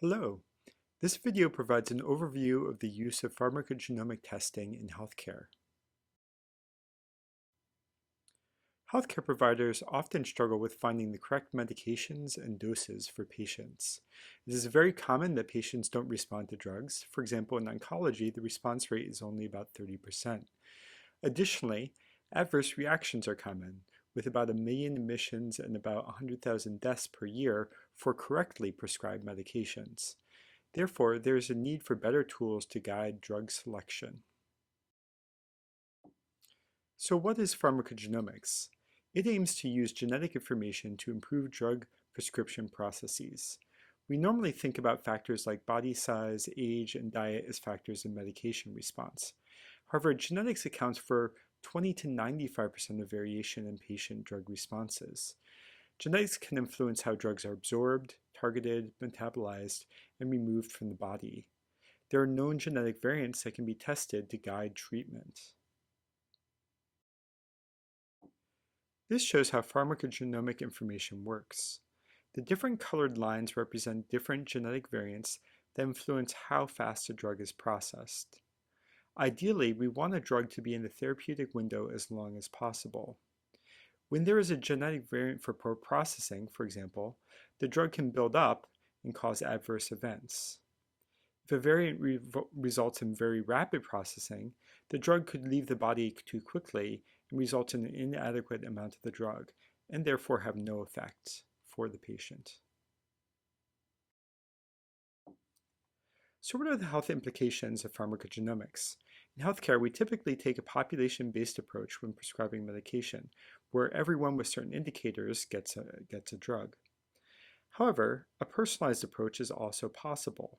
Hello. This video provides an overview of the use of pharmacogenomic testing in healthcare. Healthcare providers often struggle with finding the correct medications and doses for patients. It is very common that patients don't respond to drugs. For example, in oncology, the response rate is only about 30%. Additionally, adverse reactions are common, with about 1 million admissions and about 100,000 deaths per year for correctly prescribed medications. Therefore, there is a need for better tools to guide drug selection. So what is pharmacogenomics? It aims to use genetic information to improve drug prescription processes. We normally think about factors like body size, age, and diet as factors in medication response. However, genetics accounts for 20 to 95% of variation in patient drug responses. Genetics can influence how drugs are absorbed, targeted, metabolized, and removed from the body. There are known genetic variants that can be tested to guide treatment. This shows how pharmacogenomic information works. The different colored lines represent different genetic variants that influence how fast a drug is processed. Ideally, we want a drug to be in the therapeutic window as long as possible. When there is a genetic variant for poor processing, for example, the drug can build up and cause adverse events. If a variant results in very rapid processing, the drug could leave the body too quickly and result in an inadequate amount of the drug, and therefore have no effect for the patient. So what are the health implications of pharmacogenomics? In healthcare, we typically take a population-based approach when prescribing medication, where everyone with certain indicators gets a drug. However, a personalized approach is also possible.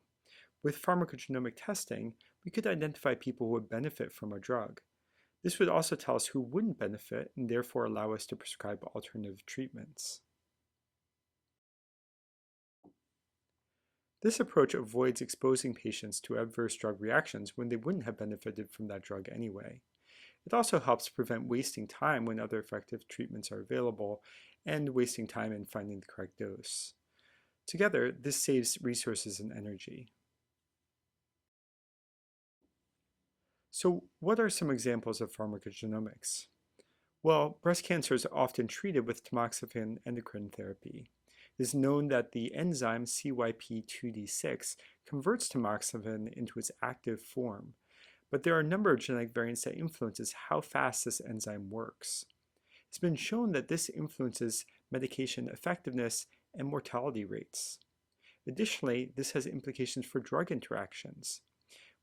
With pharmacogenomic testing, we could identify people who would benefit from a drug. This would also tell us who wouldn't benefit and therefore allow us to prescribe alternative treatments. This approach avoids exposing patients to adverse drug reactions when they wouldn't have benefited from that drug anyway. It also helps prevent wasting time when other effective treatments are available and wasting time in finding the correct dose. Together, this saves resources and energy. So what are some examples of pharmacogenomics? Well, breast cancer is often treated with tamoxifen endocrine therapy. It is known that the enzyme CYP2D6 converts tamoxifen into its active form, but there are a number of genetic variants that influences how fast this enzyme works. It's been shown that this influences medication effectiveness and mortality rates. Additionally, this has implications for drug interactions.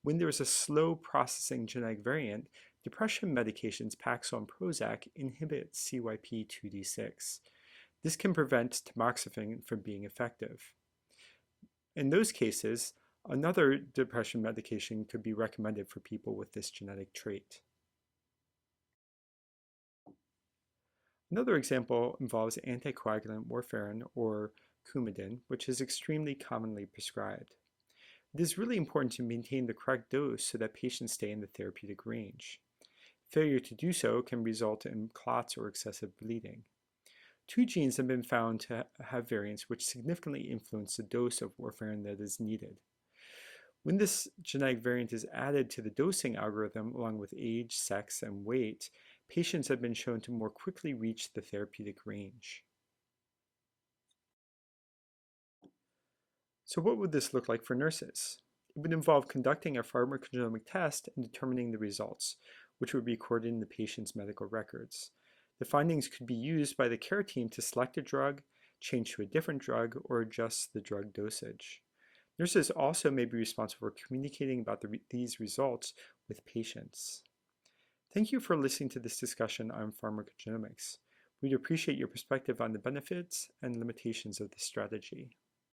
When there is a slow processing genetic variant, depression medications Paxil and Prozac inhibit CYP2D6. This can prevent tamoxifen from being effective. In those cases, another depression medication could be recommended for people with this genetic trait. Another example involves anticoagulant warfarin or Coumadin, which is extremely commonly prescribed. It is really important to maintain the correct dose so that patients stay in the therapeutic range. Failure to do so can result in clots or excessive bleeding. 2 genes have been found to have variants which significantly influence the dose of warfarin that is needed. When this genetic variant is added to the dosing algorithm along with age, sex, and weight, patients have been shown to more quickly reach the therapeutic range. So what would this look like for nurses? It would involve conducting a pharmacogenomic test and determining the results, which would be recorded in the patient's medical records. The findings could be used by the care team to select a drug, change to a different drug, or adjust the drug dosage. Nurses also may be responsible for communicating about these results with patients. Thank you for listening to this discussion on pharmacogenomics. We'd appreciate your perspective on the benefits and limitations of this strategy.